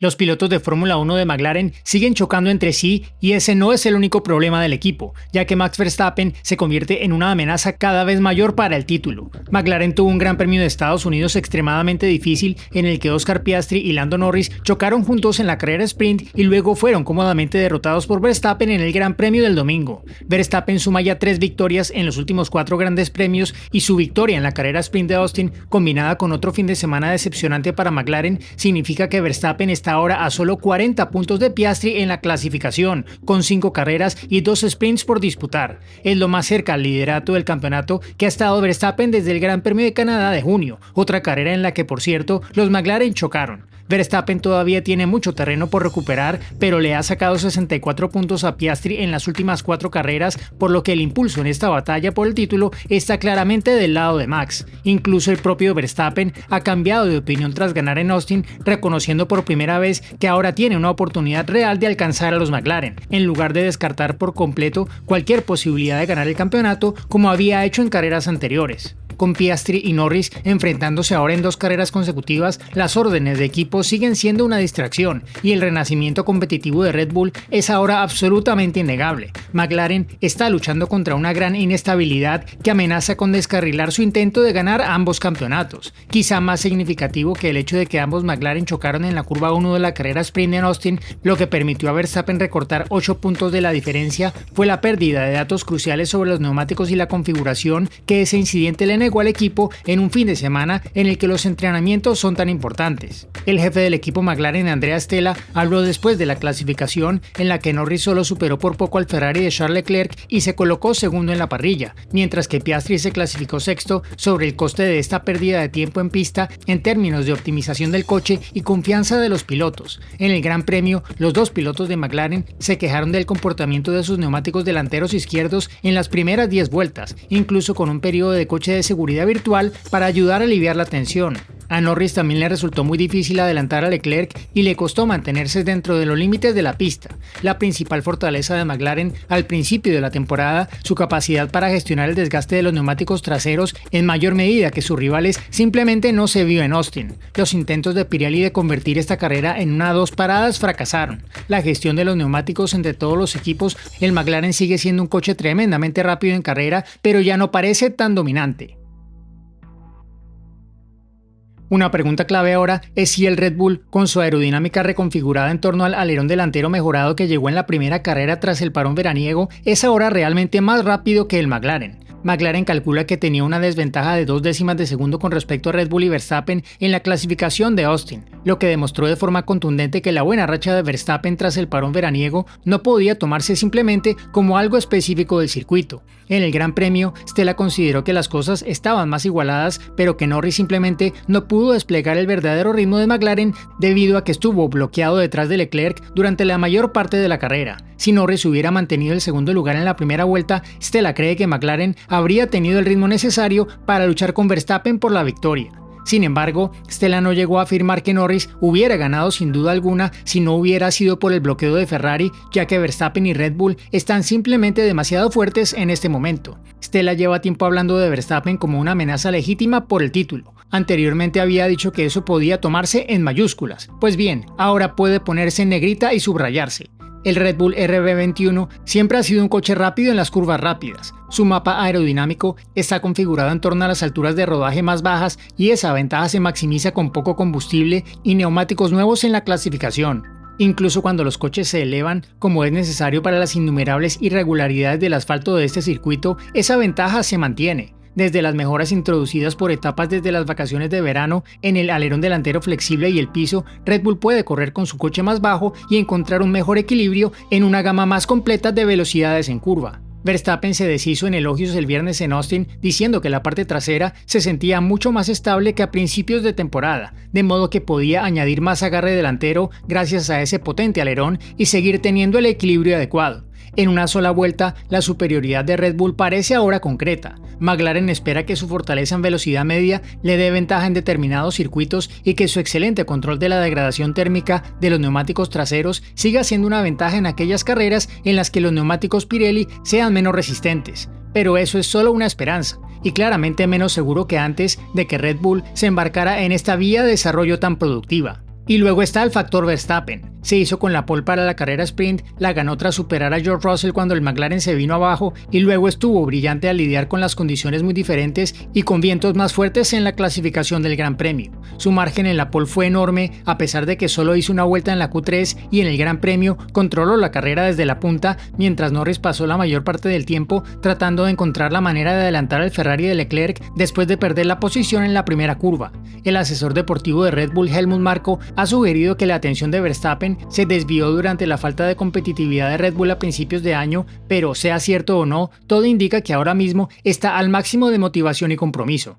Los pilotos de Fórmula 1 de McLaren siguen chocando entre sí y ese no es el único problema del equipo, ya que Max Verstappen se convierte en una amenaza cada vez mayor para el título. McLaren tuvo un Gran Premio de Estados Unidos extremadamente difícil en el que Oscar Piastri y Lando Norris chocaron juntos en la carrera sprint y luego fueron cómodamente derrotados por Verstappen en el Gran Premio del domingo. Verstappen suma ya 3 victorias en los últimos 4 grandes premios y su victoria en la carrera sprint de Austin, combinada con otro fin de semana decepcionante para McLaren, significa que Verstappen está ahora a solo 40 puntos de Piastri en la clasificación, con 5 carreras y 2 sprints por disputar. Es lo más cerca al liderato del campeonato que ha estado Verstappen desde el Gran Premio de Canadá de junio, otra carrera en la que, por cierto, los McLaren chocaron. Verstappen todavía tiene mucho terreno por recuperar, pero le ha sacado 64 puntos a Piastri en las últimas 4 carreras, por lo que el impulso en esta batalla por el título está claramente del lado de Max. Incluso el propio Verstappen ha cambiado de opinión tras ganar en Austin, reconociendo por primera vez que ahora tiene una oportunidad real de alcanzar a los McLaren, en lugar de descartar por completo cualquier posibilidad de ganar el campeonato como había hecho en carreras anteriores. Con Piastri y Norris enfrentándose ahora en 2 carreras consecutivas, las órdenes de equipo siguen siendo una distracción y el renacimiento competitivo de Red Bull es ahora absolutamente innegable. McLaren está luchando contra una gran inestabilidad que amenaza con descarrilar su intento de ganar ambos campeonatos. Quizá más significativo que el hecho de que ambos McLaren chocaron en la curva 1 de la carrera sprint en Austin, lo que permitió a Verstappen recortar 8 puntos de la diferencia fue la pérdida de datos cruciales sobre los neumáticos y la configuración que ese incidente le negó al equipo en un fin de semana en el que los entrenamientos son tan importantes. El jefe del equipo McLaren, Andrea Stella, habló después de la clasificación en la que Norris solo superó por poco al Ferrari de Charles Leclerc y se colocó segundo en la parrilla, mientras que Piastri se clasificó sexto sobre el coste de esta pérdida de tiempo en pista en términos de optimización del coche y confianza de los pilotos. En el Gran Premio, los 2 pilotos de McLaren se quejaron del comportamiento de sus neumáticos delanteros izquierdos en las primeras 10 vueltas, incluso con un periodo de coche de seguridad virtual para ayudar a aliviar la tensión. A Norris también le resultó muy difícil adelantar a Leclerc y le costó mantenerse dentro de los límites de la pista. La principal fortaleza de McLaren al principio de la temporada, su capacidad para gestionar el desgaste de los neumáticos traseros en mayor medida que sus rivales, simplemente no se vio en Austin. Los intentos de Pirelli de convertir esta carrera en una 2 paradas fracasaron. La gestión de los neumáticos entre todos los equipos, el McLaren sigue siendo un coche tremendamente rápido en carrera, pero ya no parece tan dominante. Una pregunta clave ahora es si el Red Bull, con su aerodinámica reconfigurada en torno al alerón delantero mejorado que llegó en la primera carrera tras el parón veraniego, es ahora realmente más rápido que el McLaren. McLaren calcula que tenía una desventaja de 0,2 décimas de segundo con respecto a Red Bull y Verstappen en la clasificación de Austin, lo que demostró de forma contundente que la buena racha de Verstappen tras el parón veraniego no podía tomarse simplemente como algo específico del circuito. En el Gran Premio, Stella consideró que las cosas estaban más igualadas, pero que Norris simplemente no pudo desplegar el verdadero ritmo de McLaren debido a que estuvo bloqueado detrás de Leclerc durante la mayor parte de la carrera. Si Norris hubiera mantenido el segundo lugar en la primera vuelta, Stella cree que McLaren habría tenido el ritmo necesario para luchar con Verstappen por la victoria. Sin embargo, Stella no llegó a afirmar que Norris hubiera ganado sin duda alguna si no hubiera sido por el bloqueo de Ferrari, ya que Verstappen y Red Bull están simplemente demasiado fuertes en este momento. Stella lleva tiempo hablando de Verstappen como una amenaza legítima por el título. Anteriormente había dicho que eso podía tomarse en mayúsculas. Pues bien, ahora puede ponerse en negrita y subrayarse. El Red Bull RB21 siempre ha sido un coche rápido en las curvas rápidas. Su mapa aerodinámico está configurado en torno a las alturas de rodaje más bajas y esa ventaja se maximiza con poco combustible y neumáticos nuevos en la clasificación. Incluso cuando los coches se elevan, como es necesario para las innumerables irregularidades del asfalto de este circuito, esa ventaja se mantiene. Desde las mejoras introducidas por etapas desde las vacaciones de verano en el alerón delantero flexible y el piso, Red Bull puede correr con su coche más bajo y encontrar un mejor equilibrio en una gama más completa de velocidades en curva. Verstappen se deshizo en elogios el viernes en Austin diciendo que la parte trasera se sentía mucho más estable que a principios de temporada, de modo que podía añadir más agarre delantero gracias a ese potente alerón y seguir teniendo el equilibrio adecuado. En una sola vuelta, la superioridad de Red Bull parece ahora concreta. McLaren espera que su fortaleza en velocidad media le dé ventaja en determinados circuitos y que su excelente control de la degradación térmica de los neumáticos traseros siga siendo una ventaja en aquellas carreras en las que los neumáticos Pirelli sean menos resistentes. Pero eso es solo una esperanza, y claramente menos seguro que antes de que Red Bull se embarcara en esta vía de desarrollo tan productiva. Y luego está el factor Verstappen. Se hizo con la pole para la carrera sprint, la ganó tras superar a George Russell cuando el McLaren se vino abajo y luego estuvo brillante al lidiar con las condiciones muy diferentes y con vientos más fuertes en la clasificación del Gran Premio. Su margen en la pole fue enorme a pesar de que solo hizo una vuelta en la Q3 y en el Gran Premio controló la carrera desde la punta mientras Norris pasó la mayor parte del tiempo tratando de encontrar la manera de adelantar al Ferrari de Leclerc después de perder la posición en la primera curva. El asesor deportivo de Red Bull, Helmut Marko, ha sugerido que la atención de Verstappen se desvió durante la falta de competitividad de Red Bull a principios de año, pero sea cierto o no, todo indica que ahora mismo está al máximo de motivación y compromiso.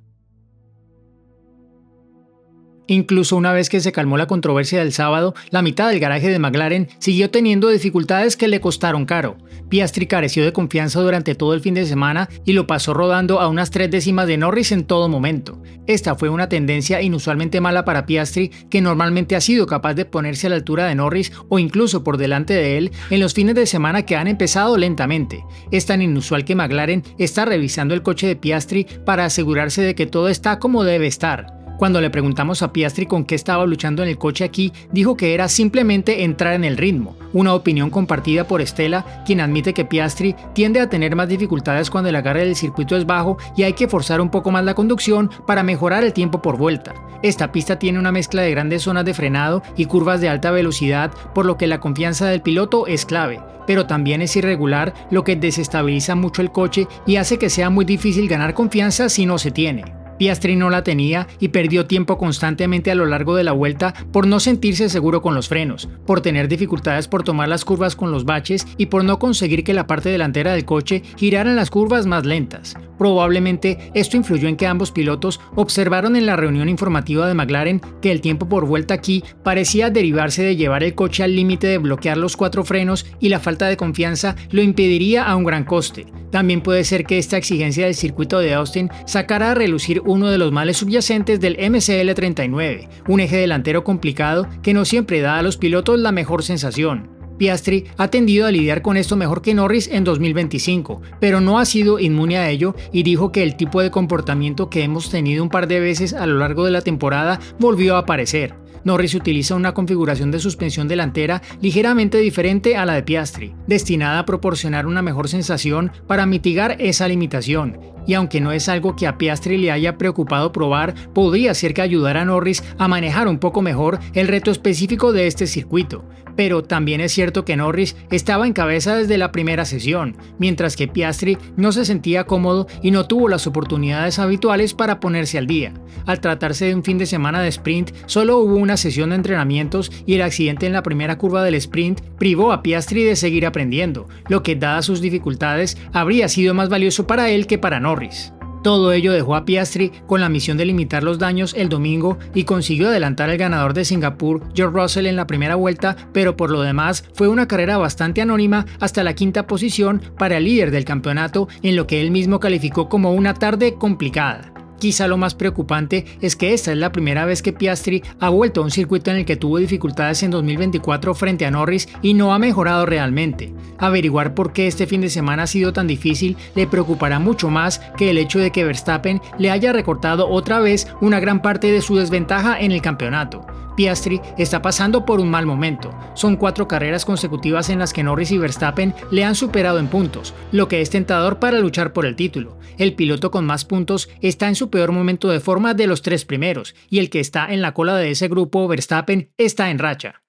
Incluso una vez que se calmó la controversia del sábado, la mitad del garaje de McLaren siguió teniendo dificultades que le costaron caro. Piastri careció de confianza durante todo el fin de semana y lo pasó rodando a unas 3 décimas de Norris en todo momento. Esta fue una tendencia inusualmente mala para Piastri, que normalmente ha sido capaz de ponerse a la altura de Norris o incluso por delante de él en los fines de semana que han empezado lentamente. Es tan inusual que McLaren está revisando el coche de Piastri para asegurarse de que todo está como debe estar. Cuando le preguntamos a Piastri con qué estaba luchando en el coche aquí, dijo que era simplemente entrar en el ritmo, una opinión compartida por Stella, quien admite que Piastri tiende a tener más dificultades cuando el agarre del circuito es bajo y hay que forzar un poco más la conducción para mejorar el tiempo por vuelta. Esta pista tiene una mezcla de grandes zonas de frenado y curvas de alta velocidad, por lo que la confianza del piloto es clave, pero también es irregular, lo que desestabiliza mucho el coche y hace que sea muy difícil ganar confianza si no se tiene. Piastri no la tenía y perdió tiempo constantemente a lo largo de la vuelta por no sentirse seguro con los frenos, por tener dificultades por tomar las curvas con los baches y por no conseguir que la parte delantera del coche girara en las curvas más lentas. Probablemente esto influyó en que ambos pilotos observaron en la reunión informativa de McLaren que el tiempo por vuelta aquí parecía derivarse de llevar el coche al límite de bloquear los 4 frenos y la falta de confianza lo impediría a un gran coste. También puede ser que esta exigencia del circuito de Austin sacara a relucir uno de los males subyacentes del MCL39, un eje delantero complicado que no siempre da a los pilotos la mejor sensación. Piastri ha tendido a lidiar con esto mejor que Norris en 2025, pero no ha sido inmune a ello y dijo que el tipo de comportamiento que hemos tenido un par de veces a lo largo de la temporada volvió a aparecer. Norris utiliza una configuración de suspensión delantera ligeramente diferente a la de Piastri, destinada a proporcionar una mejor sensación para mitigar esa limitación, y aunque no es algo que a Piastri le haya preocupado probar, podría ser que ayudara a Norris a manejar un poco mejor el reto específico de este circuito. Pero también es cierto que Norris estaba en cabeza desde la primera sesión, mientras que Piastri no se sentía cómodo y no tuvo las oportunidades habituales para ponerse al día. Al tratarse de un fin de semana de sprint, solo hubo una sesión de entrenamientos y el accidente en la primera curva del sprint privó a Piastri de seguir aprendiendo, lo que, dadas sus dificultades, habría sido más valioso para él que para Norris. Todo ello dejó a Piastri con la misión de limitar los daños el domingo y consiguió adelantar al ganador de Singapur, George Russell, en la primera vuelta, pero por lo demás fue una carrera bastante anónima hasta la 5ª posición para el líder del campeonato en lo que él mismo calificó como una tarde complicada. Quizá lo más preocupante es que esta es la primera vez que Piastri ha vuelto a un circuito en el que tuvo dificultades en 2024 frente a Norris y no ha mejorado realmente. Averiguar por qué este fin de semana ha sido tan difícil le preocupará mucho más que el hecho de que Verstappen le haya recortado otra vez una gran parte de su desventaja en el campeonato. Piastri está pasando por un mal momento. Son 4 carreras consecutivas en las que Norris y Verstappen le han superado en puntos, lo que es tentador para luchar por el título. El piloto con más puntos está en su peor momento de forma de los 3 primeros, y el que está en la cola de ese grupo, Verstappen, está en racha.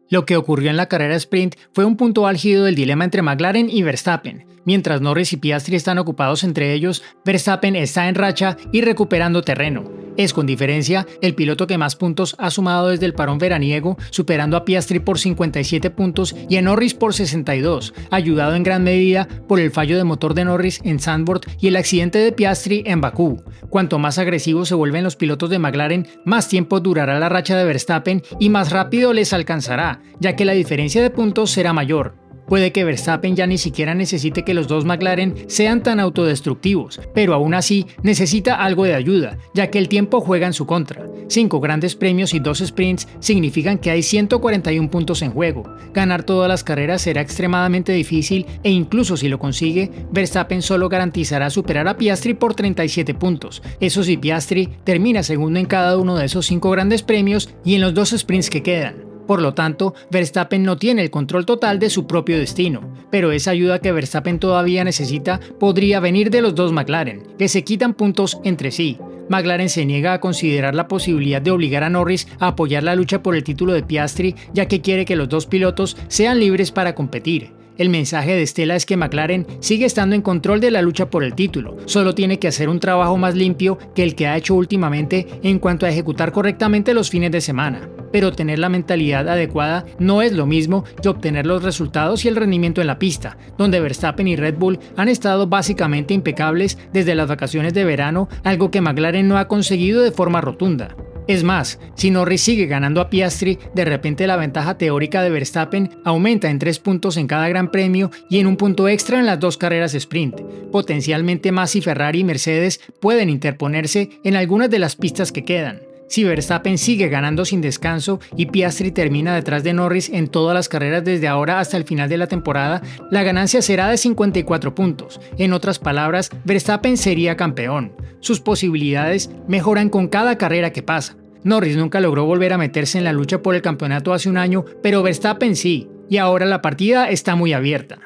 Lo que ocurrió en la carrera sprint fue un punto álgido del dilema entre McLaren y Verstappen. Mientras Norris y Piastri están ocupados entre ellos, Verstappen está en racha y recuperando terreno. Es con diferencia el piloto que más puntos ha sumado desde el parón veraniego, superando a Piastri por 57 puntos y a Norris por 62, ayudado en gran medida por el fallo de motor de Norris en Zandvoort y el accidente de Piastri en Bakú. Cuanto más agresivos se vuelven los pilotos de McLaren, más tiempo durará la racha de Verstappen y más rápido les alcanzará, ya que la diferencia de puntos será mayor. Puede que Verstappen ya ni siquiera necesite que los dos McLaren sean tan autodestructivos, pero aún así necesita algo de ayuda, ya que el tiempo juega en su contra. 5 grandes premios y 2 sprints significan que hay 141 puntos en juego. Ganar todas las carreras será extremadamente difícil e incluso si lo consigue, Verstappen solo garantizará superar a Piastri por 37 puntos. Eso si Piastri termina segundo en cada uno de esos 5 grandes premios y en los 2 sprints que quedan. Por lo tanto, Verstappen no tiene el control total de su propio destino, pero esa ayuda que Verstappen todavía necesita podría venir de los dos McLaren, que se quitan puntos entre sí. McLaren se niega a considerar la posibilidad de obligar a Norris a apoyar la lucha por el título de Piastri, ya que quiere que los dos pilotos sean libres para competir. El mensaje de Stella es que McLaren sigue estando en control de la lucha por el título, solo tiene que hacer un trabajo más limpio que el que ha hecho últimamente en cuanto a ejecutar correctamente los fines de semana. Pero tener la mentalidad adecuada no es lo mismo que obtener los resultados y el rendimiento en la pista, donde Verstappen y Red Bull han estado básicamente impecables desde las vacaciones de verano, algo que McLaren no ha conseguido de forma rotunda. Es más, si Norris sigue ganando a Piastri, de repente la ventaja teórica de Verstappen aumenta en 3 puntos en cada gran premio y en un punto extra en las 2 carreras sprint. Potencialmente más si Ferrari y Mercedes pueden interponerse en algunas de las pistas que quedan. Si Verstappen sigue ganando sin descanso y Piastri termina detrás de Norris en todas las carreras desde ahora hasta el final de la temporada, la ganancia será de 54 puntos. En otras palabras, Verstappen sería campeón. Sus posibilidades mejoran con cada carrera que pasa. Norris nunca logró volver a meterse en la lucha por el campeonato hace un año, pero Verstappen sí, y ahora la partida está muy abierta.